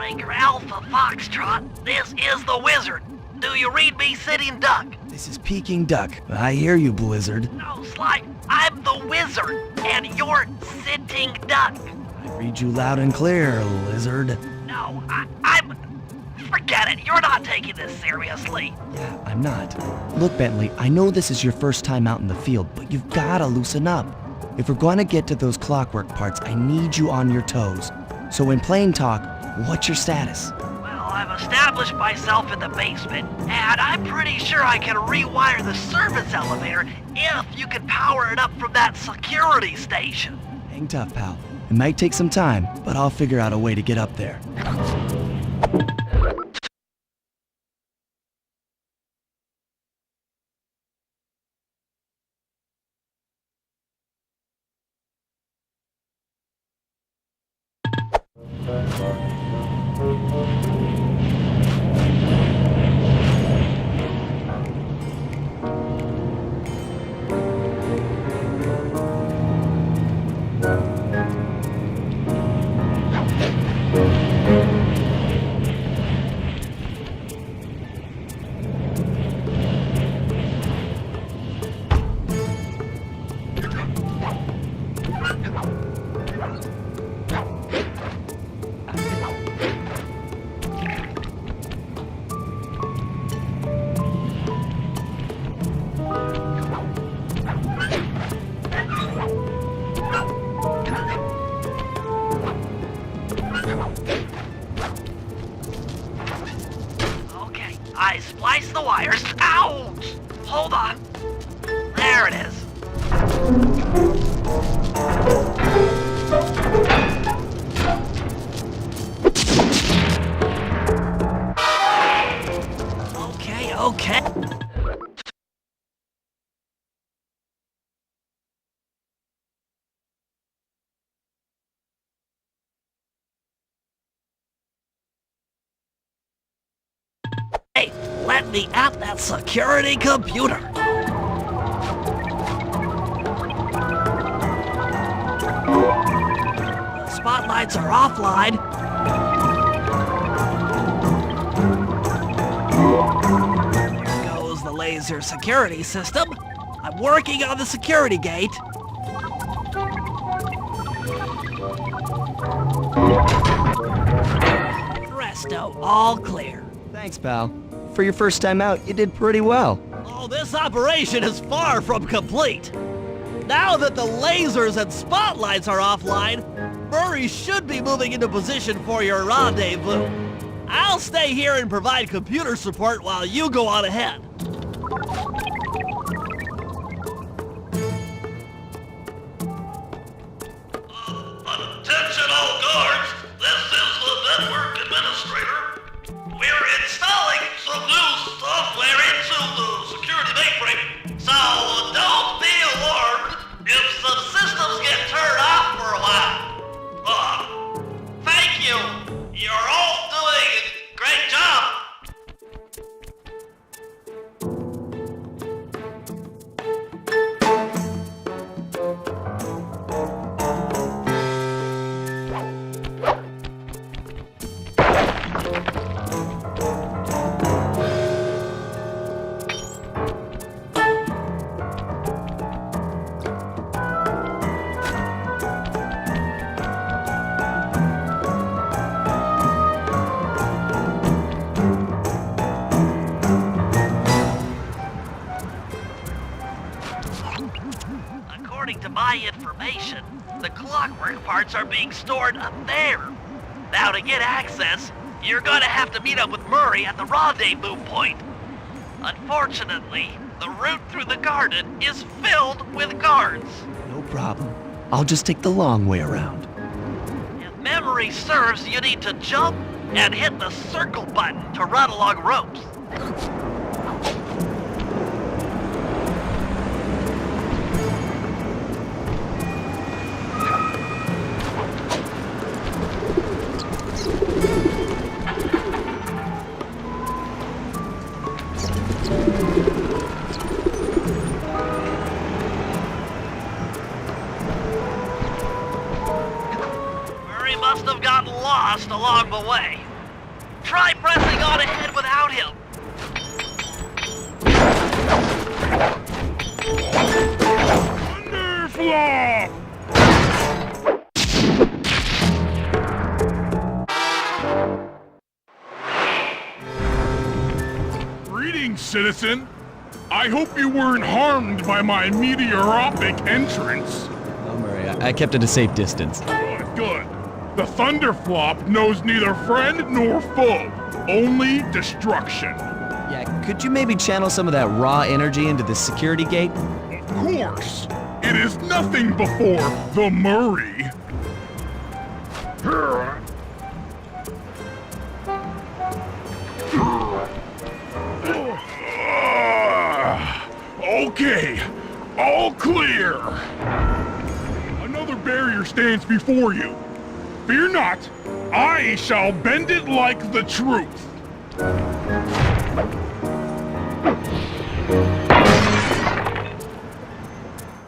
Breaker Alpha Foxtrot, this is the Wizard. Do you read me, Sitting Duck? This is Peking Duck. I hear you, Blizzard. No, Sly, I'm the Wizard, and you're Sitting Duck. I read you loud and clear, Lizard. No, I'm... Forget it, you're not taking this seriously. Yeah, I'm not. Look, Bentley, I know this is your first time out in the field, but you've gotta loosen up. If we're going to get to those clockwork parts, I need you on your toes. So in plain talk, what's your status? Well, I've established myself in the basement, and I'm pretty sure I can rewire the service elevator if you can power it up from that security station. Hang tough, pal. It might take some time, but I'll figure out a way to get up there. Okay, I spliced the wires. Ouch! Hold on. There it is. Okay. Hey, let me at that security computer. The spotlights are offline. Here goes the laser security system. I'm working on the security gate. Presto, all clear. Thanks, pal. For your first time out, you did pretty well. Oh, this operation is far from complete. Now that the lasers and spotlights are offline, Murray should be moving into position for your rendezvous. I'll stay here and provide computer support while you go on ahead. Attention all guards, this is the network administrator. We're installing some new software into the security mainframe, so don't be alarmed if some systems get turned off for a while. Thank you. You're all doing a great job. According to my information, the clockwork parts are being stored up there. Now to get access, you're gonna have to meet up with Murray at the rendezvous point. Unfortunately, the route through the garden is filled with guards. No problem. I'll just take the long way around. If memory serves, you need to jump and hit the circle button to run along ropes. Murray must have gotten lost along the way. Try pressing on ahead without him. Thunderflop! Greetings, citizen. I hope you weren't harmed by my meteoropic entrance. Oh, Murray, I kept at a safe distance. Good, good. The Thunderflop knows neither friend nor foe, only destruction. Yeah, could you maybe channel some of that raw energy into the security gate? Of course. It is nothing before the Murray. Okay, all clear. Another barrier stands before you. Fear not, I shall bend it like the truth.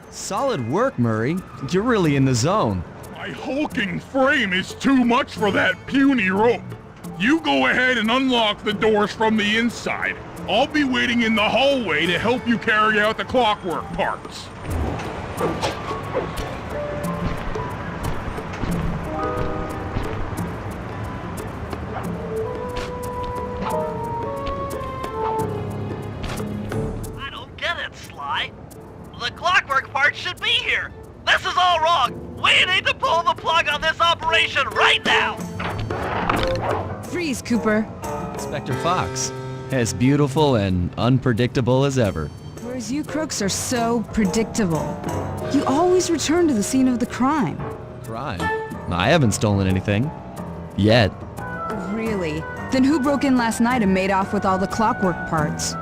Solid work, Murray. You're really in the zone. My hulking frame is too much for that puny rope. You go ahead and unlock the doors from the inside. I'll be waiting in the hallway to help you carry out the clockwork parts. I don't get it, Sly. The clockwork part should be here. This is all wrong. We need to pull the plug on this operation right now. Freeze, Cooper. Inspector Fox. As beautiful and unpredictable as ever. Whereas you crooks are so predictable. You always return to the scene of the crime. Crime? I haven't stolen anything. Yet. Really? Then who broke in last night and made off with all the clockwork parts?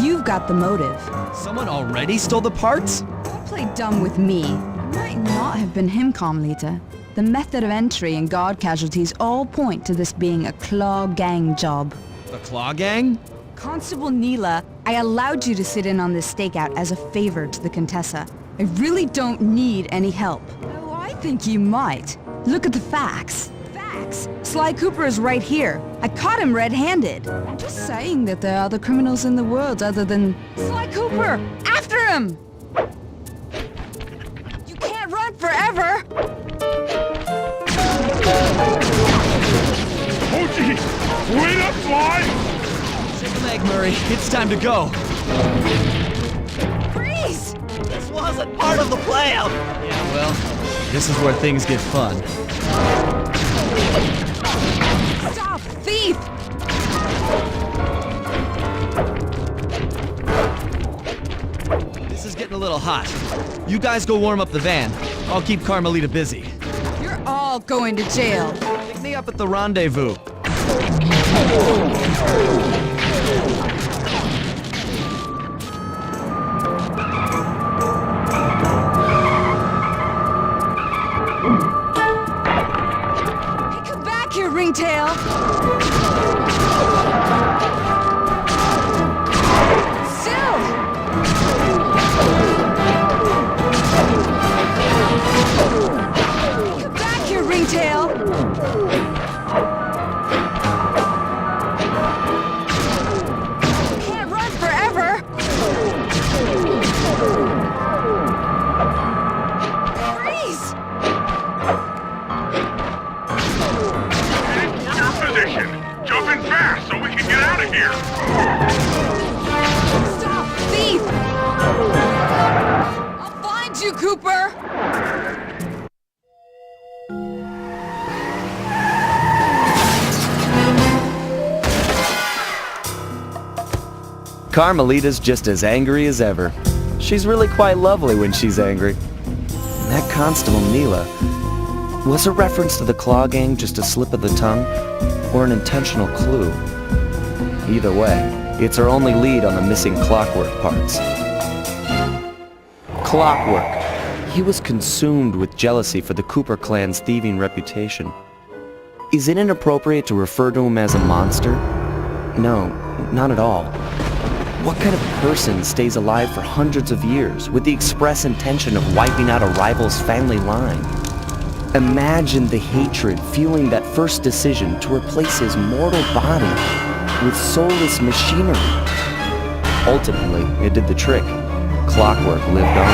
You've got the motive. Someone already stole the parts? Don't play dumb with me. It might not have been him, Carmelita. The method of entry and guard casualties all point to this being a Claw Gang job. The Claw Gang? Constable Neela, I allowed you to sit in on this stakeout as a favor to the Contessa. I really don't need any help. Oh, I think you might. Look at the facts. Facts? Sly Cooper is right here. I caught him red-handed. I'm just saying that there are other criminals in the world other than Sly Cooper! After him! You can't run forever! Oh, jeez! Wait up, Sly! Take a leg, Murray. It's time to go. Freeze! This wasn't part of the plan. Yeah, well, this is where things get fun. Stop, thief! This is getting a little hot. You guys go warm up the van. I'll keep Carmelita busy. You're all going to jail. Pick me up at the rendezvous. Hey, come back here, Ringtail! Still! Come back here, Ringtail! Can't run forever! Freeze! We're your position. Jump in fast so we can get out of here. Stop, thief! I'll find you, Cooper! Carmelita's just as angry as ever. She's really quite lovely when she's angry. That Constable Neela, was a reference to the Claw Gang just a slip of the tongue, or an intentional clue? Either way, it's our only lead on the missing clockwork parts. Clockwork. He was consumed with jealousy for the Cooper clan's thieving reputation. Is it inappropriate to refer to him as a monster? No, not at all. What kind of person stays alive for hundreds of years with the express intention of wiping out a rival's family line? Imagine the hatred fueling that first decision to replace his mortal body with soulless machinery. Ultimately, it did the trick. Clockwork lived on.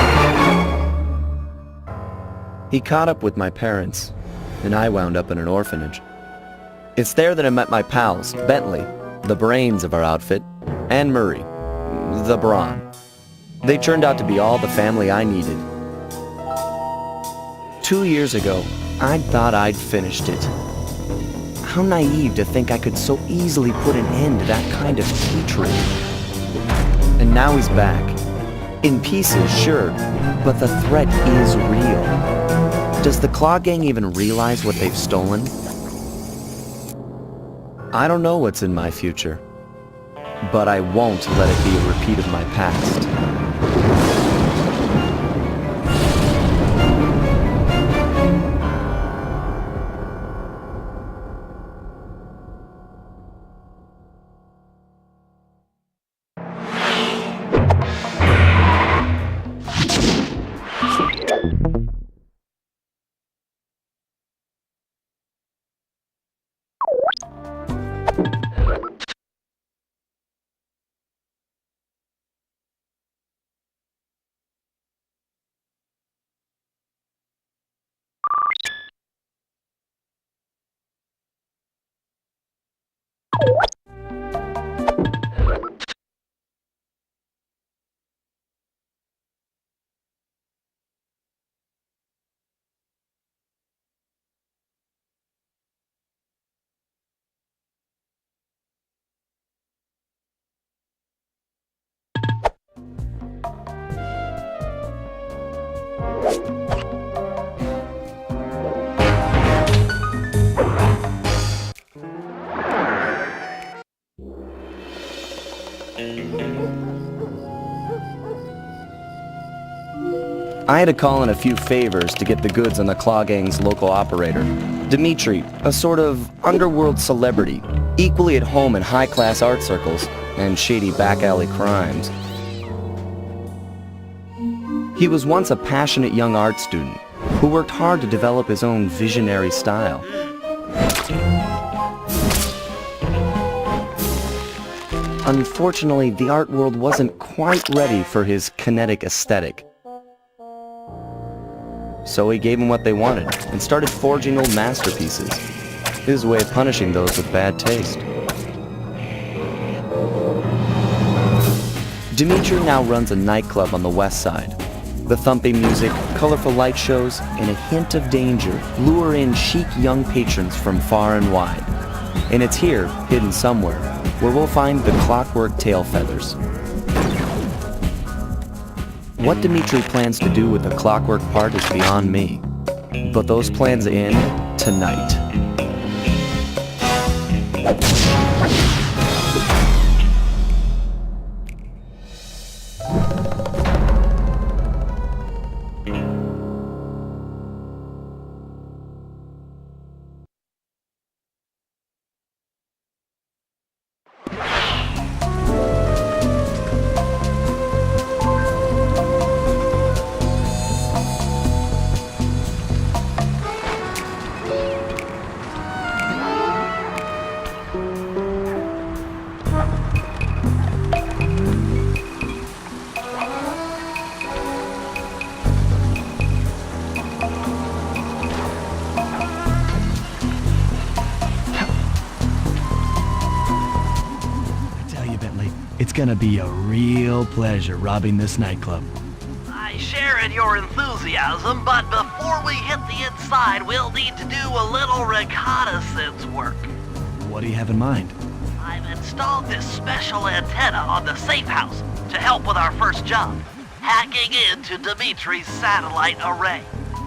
He caught up with my parents, and I wound up in an orphanage. It's there that I met my pals, Bentley, the brains of our outfit, and Murray, the brawn. They turned out to be all the family I needed. 2 years ago, I thought I'd finished it. How naive to think I could so easily put an end to that kind of hatred. And now he's back. In pieces, sure, but the threat is real. Does the Claw Gang even realize what they've stolen? I don't know what's in my future, but I won't let it be a repeat of my past. I had to call in a few favors to get the goods on the Claw Gang's local operator, Dimitri, a sort of underworld celebrity, equally at home in high-class art circles and shady back-alley crimes. He was once a passionate young art student who worked hard to develop his own visionary style. Unfortunately, the art world wasn't quite ready for his kinetic aesthetic. So he gave them what they wanted and started forging old masterpieces. His way of punishing those with bad taste. Dimitri now runs a nightclub on the west side. The thumping music, colorful light shows, and a hint of danger lure in chic young patrons from far and wide. And it's here, hidden somewhere, where we'll find the Clockwork Tail Feathers. What Dimitri plans to do with the clockwork part is beyond me, but those plans end tonight. It's gonna be a real pleasure robbing this nightclub. I share in your enthusiasm, but before we hit the inside, we'll need to do a little reconnaissance work. What do you have in mind? I've installed this special antenna on the safe house to help with our first job, hacking into Dimitri's satellite array.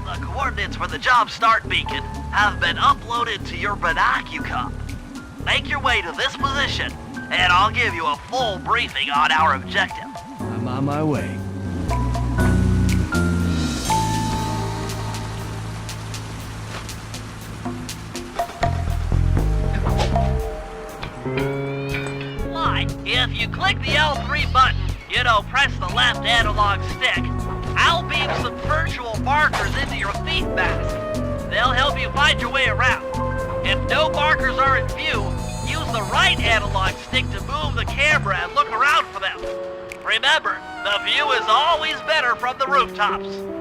The coordinates for the job start beacon have been uploaded to your binocucom. Make your way to this position, and I'll give you a full briefing on our objective. I'm on my way. Why, if you click the L3 button, press the left analog stick, I'll beam some virtual markers into your thief mask. They'll the right analog stick to move the camera and look around for them. Remember, the view is always better from the rooftops.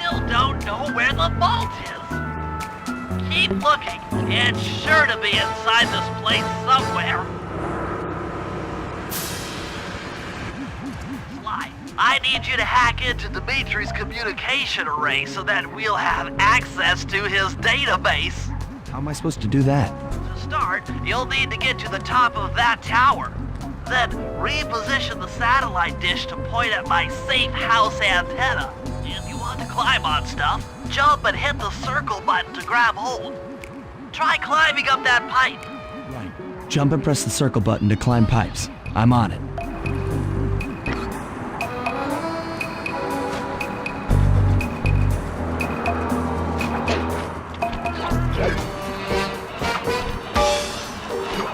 still don't know where the vault is. Keep looking. It's sure to be inside this place somewhere. Sly, I need you to hack into Dimitri's communication array so that we'll have access to his database. How am I supposed to do that? To start, you'll need to get to the top of that tower. Then reposition the satellite dish to point at my safe house antenna. If you want to climb on stuff, jump and hit the circle button to grab hold. Try climbing up that pipe. Right. Jump and press the circle button to climb pipes. I'm on it.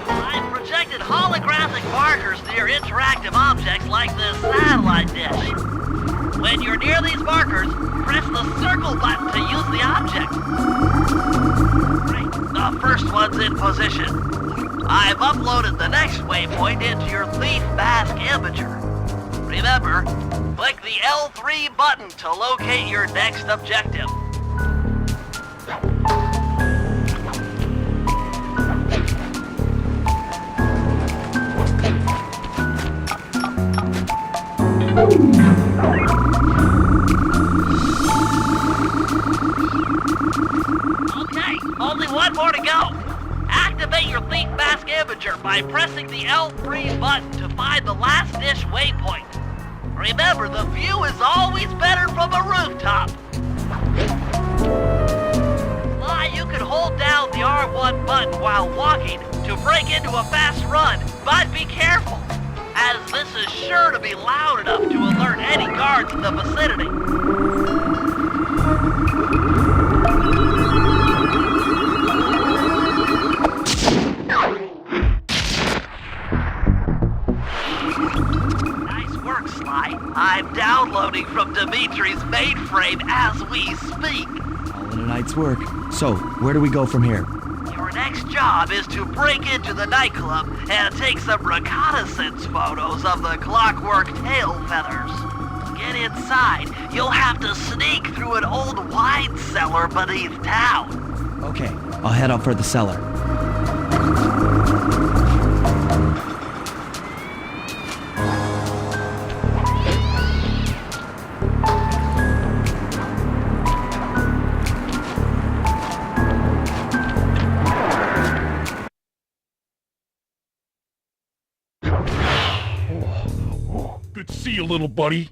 I've projected holographic markers near interactive objects like this satellite dish. When you're near these markers, press the circle button to use the object. Great. The first one's in position. I've uploaded the next waypoint into your Thief Mask Imager. Remember, click the L3 button to locate your next objective. Okay, only one more to go. Activate your Thief Mask Imager by pressing the L3 button to find the last dish waypoint. Remember, the view is always better from a rooftop. Sly, you can hold down the R1 button while walking to break into a fast run, but be careful, as this is sure to be loud enough to alert any guards in the vicinity. Nice work, Sly. I'm downloading from Dimitri's mainframe as we speak. All in a night's work. So, where do we go from here? Your next job is to break into the nightclub and take some reconnaissance photos of the clockwork tail feathers. Get inside. You'll have to sneak through an old wine cellar beneath town. Okay, I'll head out for the cellar. Good to see you, little buddy.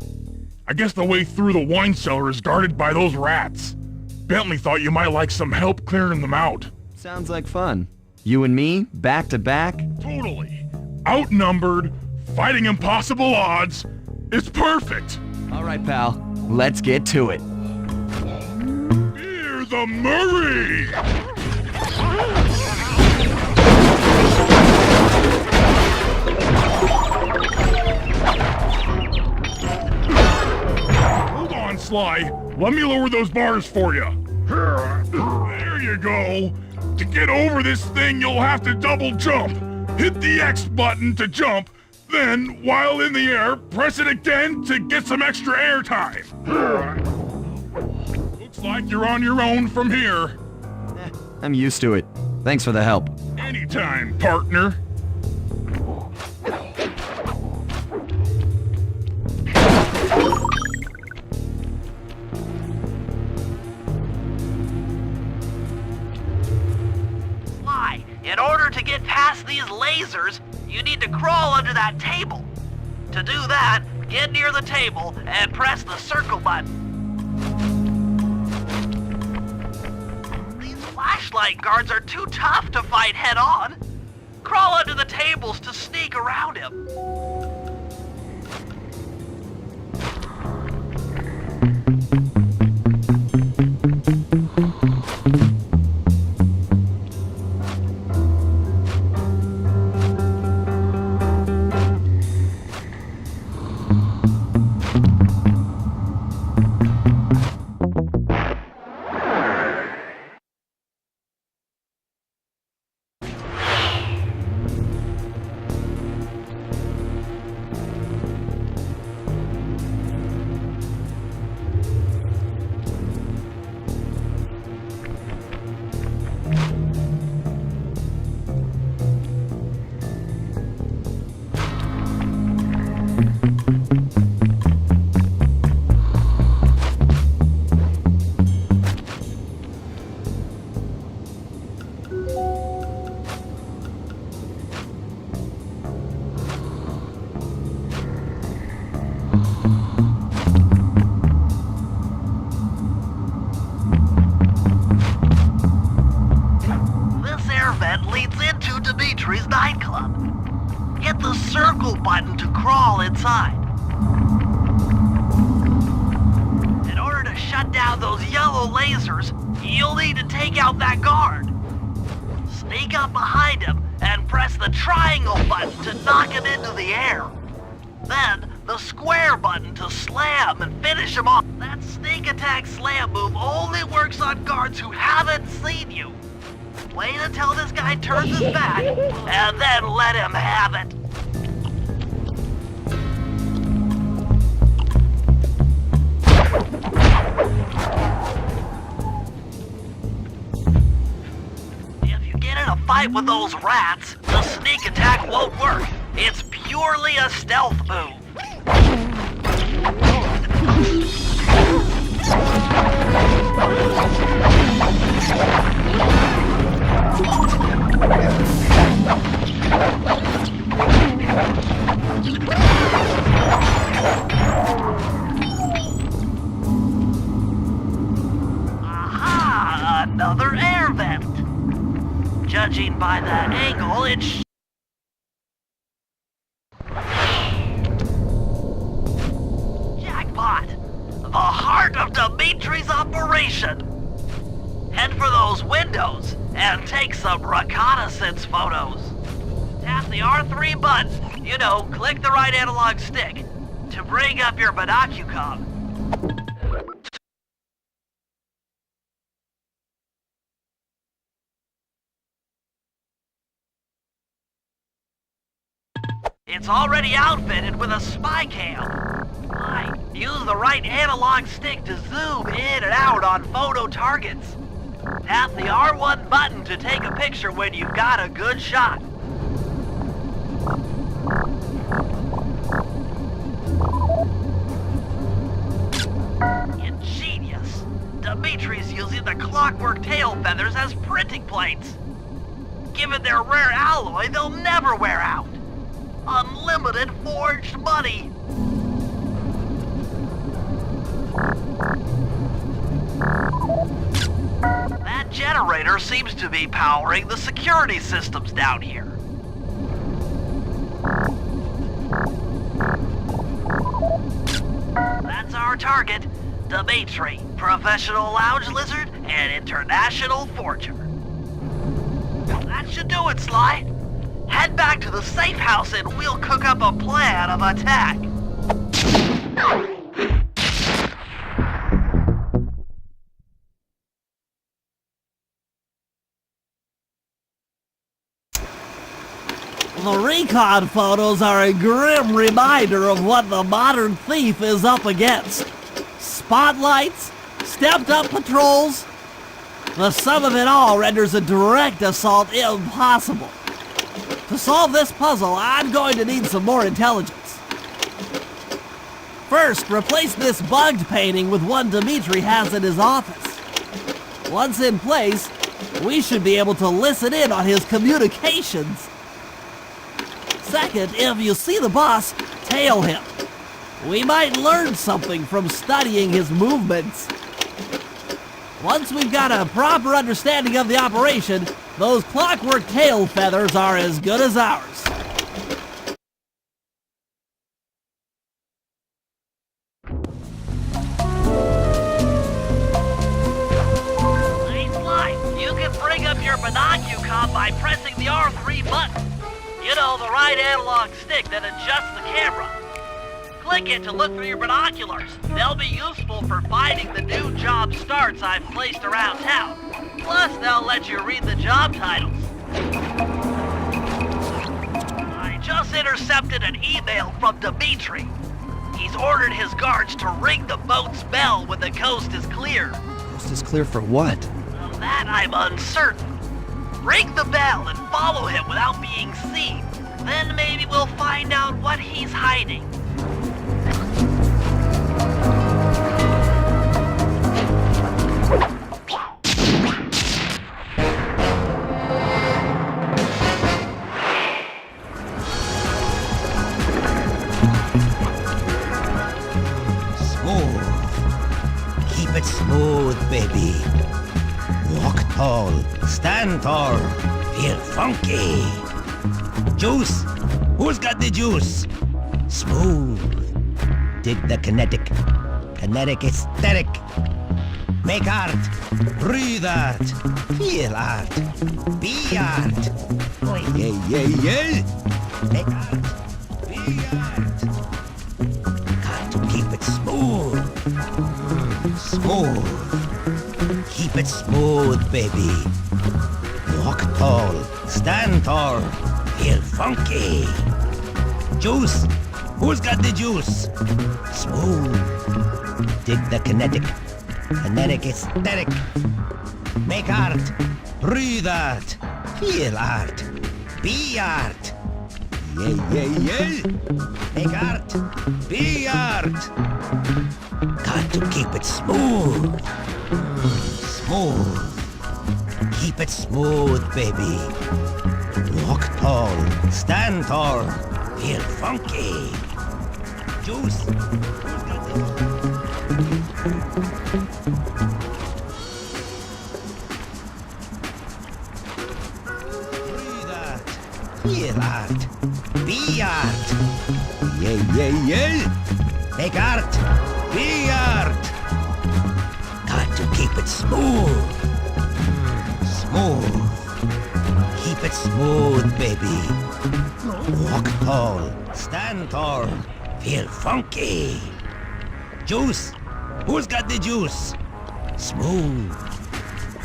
I guess the way through the wine cellar is guarded by those rats. Bentley thought you might like some help clearing them out. Sounds like fun. You and me, back to back? Totally. Outnumbered, fighting impossible odds. It's perfect. All right, pal. Let's get to it. Here's the Murray! Hold on, Sly. Let me lower those bars for you. There you go. To get over this thing, you'll have to double jump. Hit the X button to jump, then, while in the air, press it again to get some extra air time. Looks like you're on your own from here. I'm used to it. Thanks for the help. Anytime, partner. Sly, in order to get past these lasers, you need to crawl under that table. To do that, get near the table and press the circle button. These flashlight guards are too tough to fight head-on. Crawl under the tables to sneak around him. Dimitri's nightclub. Hit the circle button to crawl inside. In order to shut down those yellow lasers, you'll need to take out that guard. Sneak up behind him and press the triangle button to knock him into the air. Then, the square button to slam and finish him off. That sneak attack slam move only works on guards who haven't seen you. Wait until this guy turns his back, and then let him have it. If you get in a fight with those rats, the sneak attack won't work. It's purely a stealth move. Aha! Another air vent. Judging by that angle, it's jackpot! The heart of Dimitri's operation! Head for those windows and take some reconnaissance photos. Tap the R3 button, you know, click the right analog stick, to bring up your binocucom. It's already outfitted with a spy cam. Right, use the right analog stick to zoom in and out on photo targets. Tap the R1 button to take a picture when you've got a good shot. Ingenious. Dimitri's using the clockwork tail feathers as printing plates. Given their rare alloy, they'll never wear out. Unlimited forged money. That generator seems to be powering the security systems down here. That's our target, Dimitri, professional lounge lizard and international forger. That should do it, Sly. Head back to the safe house and we'll cook up a plan of attack. The recon photos are a grim reminder of what the modern thief is up against. Spotlights, stepped-up patrols. The sum of it all renders a direct assault impossible. To solve this puzzle, I'm going to need some more intelligence. First, replace this bugged painting with one Dimitri has in his office. Once in place, we should be able to listen in on his communications. Second, if you see the boss, tail him. We might learn something from studying his movements. Once we've got a proper understanding of the operation, those clockwork tail feathers are as good as ours. Nice line. You can bring up your binocucom by pressing the R3 button. You know, the right analog stick that adjusts the camera. Click it to look through your binoculars. They'll be useful for finding the new job starts I've placed around town. Plus, they'll let you read the job titles. I just intercepted an email from Dimitri. He's ordered his guards to ring the boat's bell when the coast is clear. Coast is clear for what? Of that I'm uncertain. Ring the bell and follow him without being seen. Then maybe we'll find out what he's hiding. Smooth. Keep it smooth, baby. Walk tall, stand tall, feel funky. Juice? Who's got the juice? Smooth. Dig the kinetic. Kinetic aesthetic. Make art. Breathe art. Feel art. Be art. Oh, yeah. Make art. Be art. Got to keep it smooth. Smooth. Keep it smooth, baby. Walk tall. Stand tall. Feel funky. Juice. Who's got the juice? Smooth. Dig the kinetic. Kinetic aesthetic. Make art. Breathe art. Feel art. Be art. Yeah. Make art. Be art. Got to keep it smooth. Smooth. Keep it smooth, baby. Walk tall. Stand tall. Feel funky. Juice. Who's got the Breathe art. Feel art. Be art. Yeah. Make art. Be art. Got to keep it smooth. Smooth. Keep it smooth, baby. Walk tall. Stand tall. Feel funky. Juice. Who's got the juice? Smooth.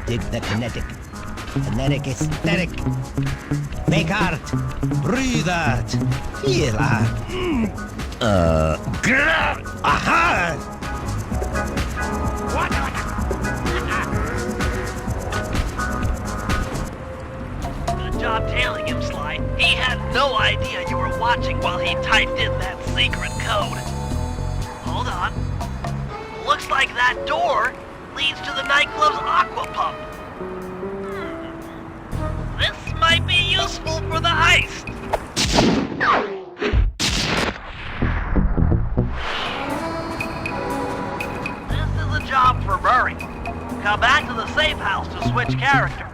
Dig the kinetic. Kinetic aesthetic. Make art. Breathe art. Feel art. Aha! Good job tailing him, Sly. He had no idea you were watching while he typed in that secret code. Hold on. Looks like that door leads to the nightclub's aqua pump. This might be useful for the heist. This is a job for Murray. Come back to the safe house to switch characters.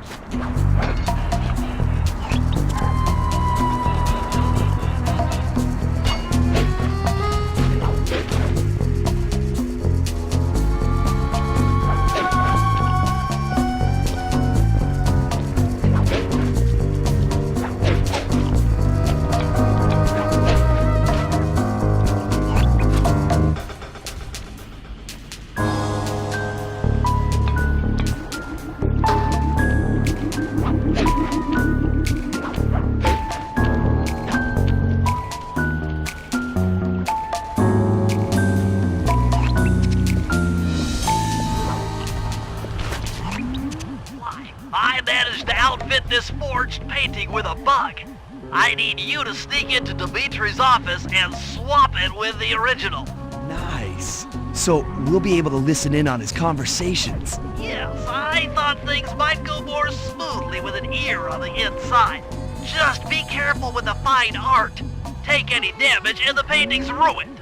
I managed to outfit this forged painting with a bug. I need you to sneak into Dimitri's office and swap it with the original. Nice. So we'll be able to listen in on his conversations. Yes, I thought things might go more smoothly with an ear on the inside. Just be careful with the fine art. Take any damage and the painting's ruined.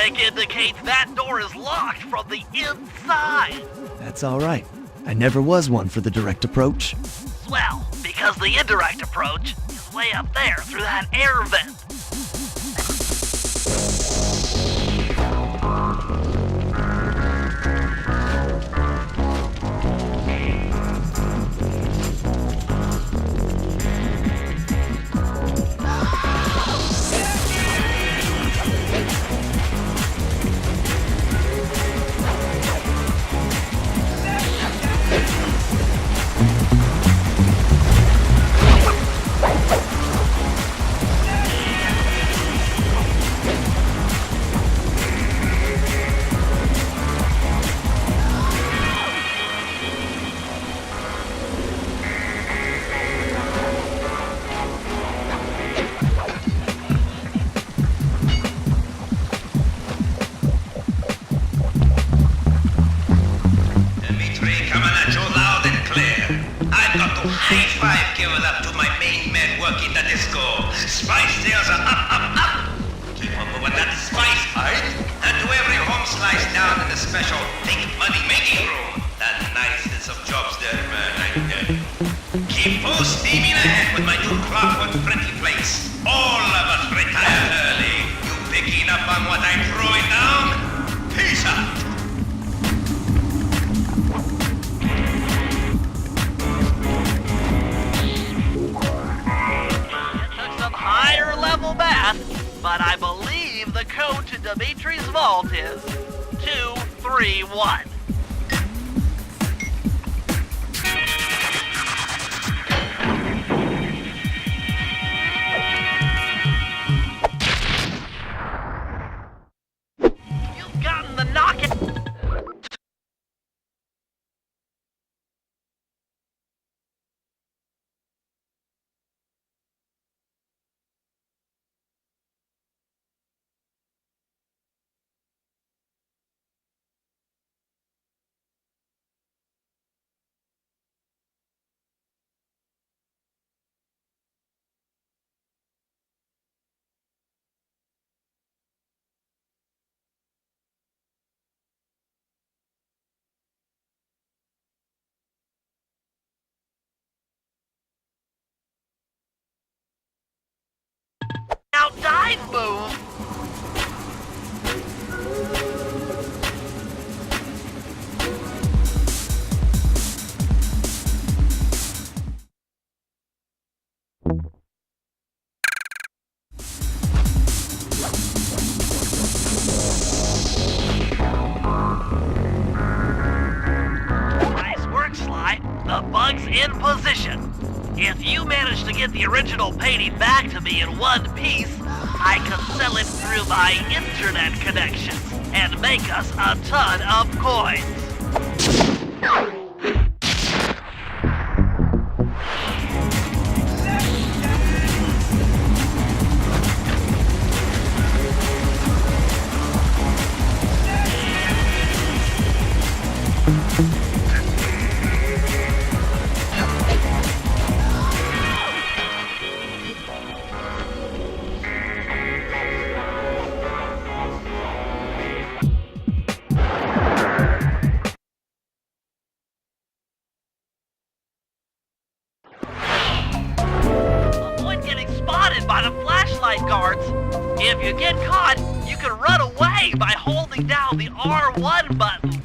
automatic indicates that door is locked from the inside. That's all right. I never was one for the direct approach. Well, because the indirect approach is way up there through that air vent. Dimitri coming at you loud and clear. I've got to high five give it up to my main men working the disco. Spice sales are up. Keep up with that spice fight. And to every home slice down in the special big money making room. That nicest of jobs there, man. Keep full steaming ahead with my new clockwork pretty place. All of us retire early. You picking up on what I'm throwing down? Peace out. Took some higher level math, but I believe the code to Dimitri's vault is 231. You've gotten the knockout. Now dive move. Nice work, Sly. The bug's in position. If you manage to get the original painting back to me in one piece, I can sell it through my internet connections and make us a ton of coins. Avoid getting spotted by the flashlight guards. If you get caught, you can run away by holding down the R1 button.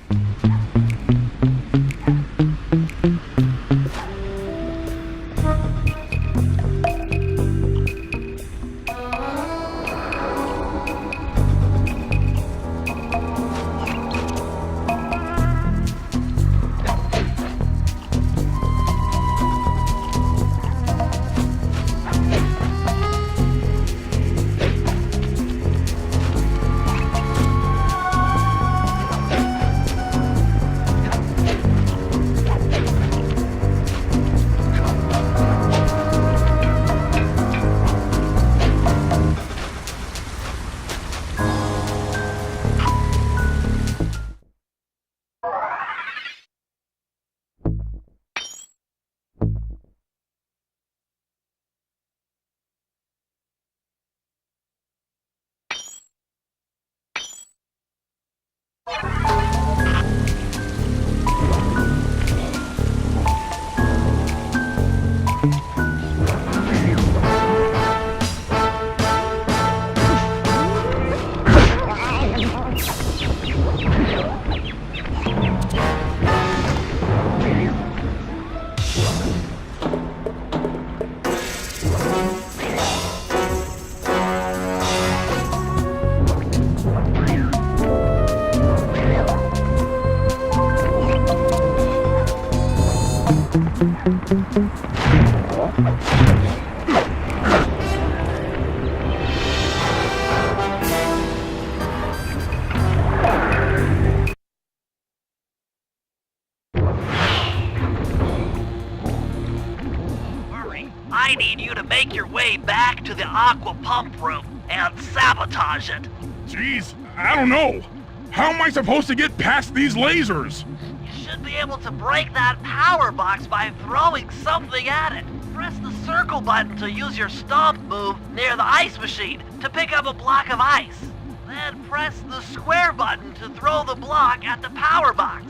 way back to the aqua pump room and sabotage it. Jeez, I don't know. How am I supposed to get past these lasers? You should be able to break that power box by throwing something at it. Press the circle button to use your stomp move near the ice machine to pick up a block of ice. Then press the square button to throw the block at the power box.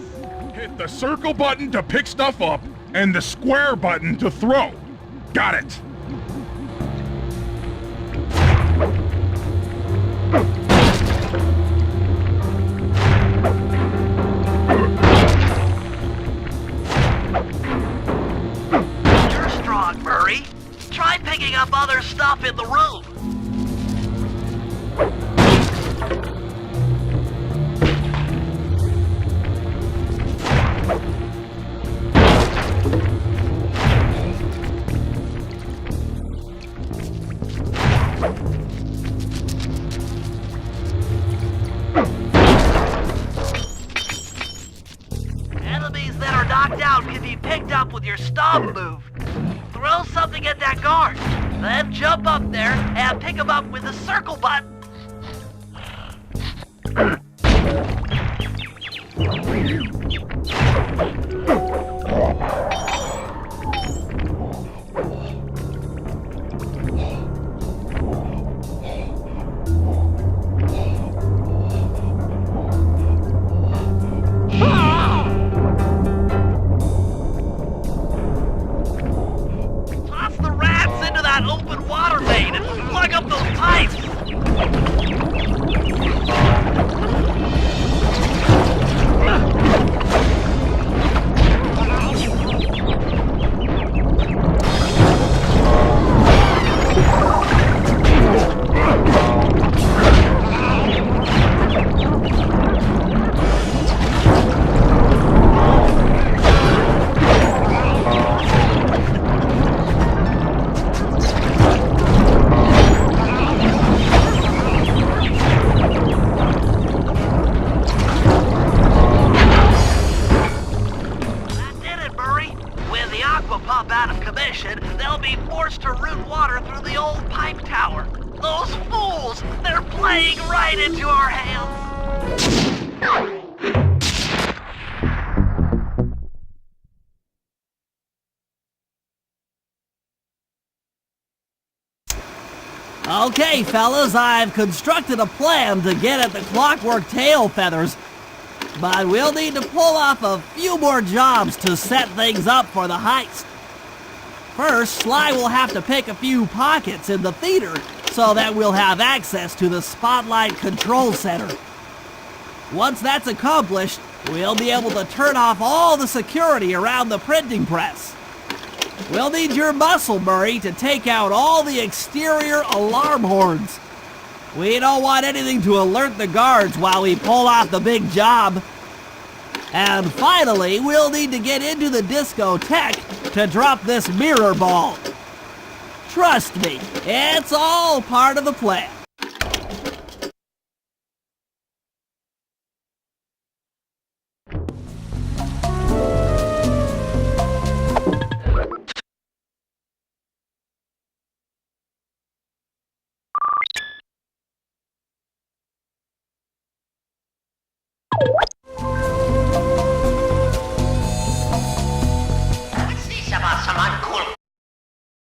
Hit the circle button to pick stuff up and the square button to throw. Got it. You're strong, Murray. Try picking up other stuff in the room. Enemies that are knocked out can be picked up with your stomp move. Throw something at that guard, then jump up there and pick them up with the circle button. Toss the rats into that open water main and plug up those pipes. Out of commission, they'll be forced to route water through the old pipe tower. Those fools! They're playing right into our hands! Okay, fellas, I've constructed a plan to get at the clockwork tail feathers, but we'll need to pull off a few more jobs to set things up for the heist. First, Sly will have to pick a few pockets in the theater so that we'll have access to the Spotlight Control Center. Once that's accomplished, we'll be able to turn off all the security around the printing press. We'll need your muscle, Murray, to take out all the exterior alarm horns. We don't want anything to alert the guards while we pull off the big job. And finally, we'll need to get into the discotheque to drop this mirror ball. Trust me, it's all part of the plan.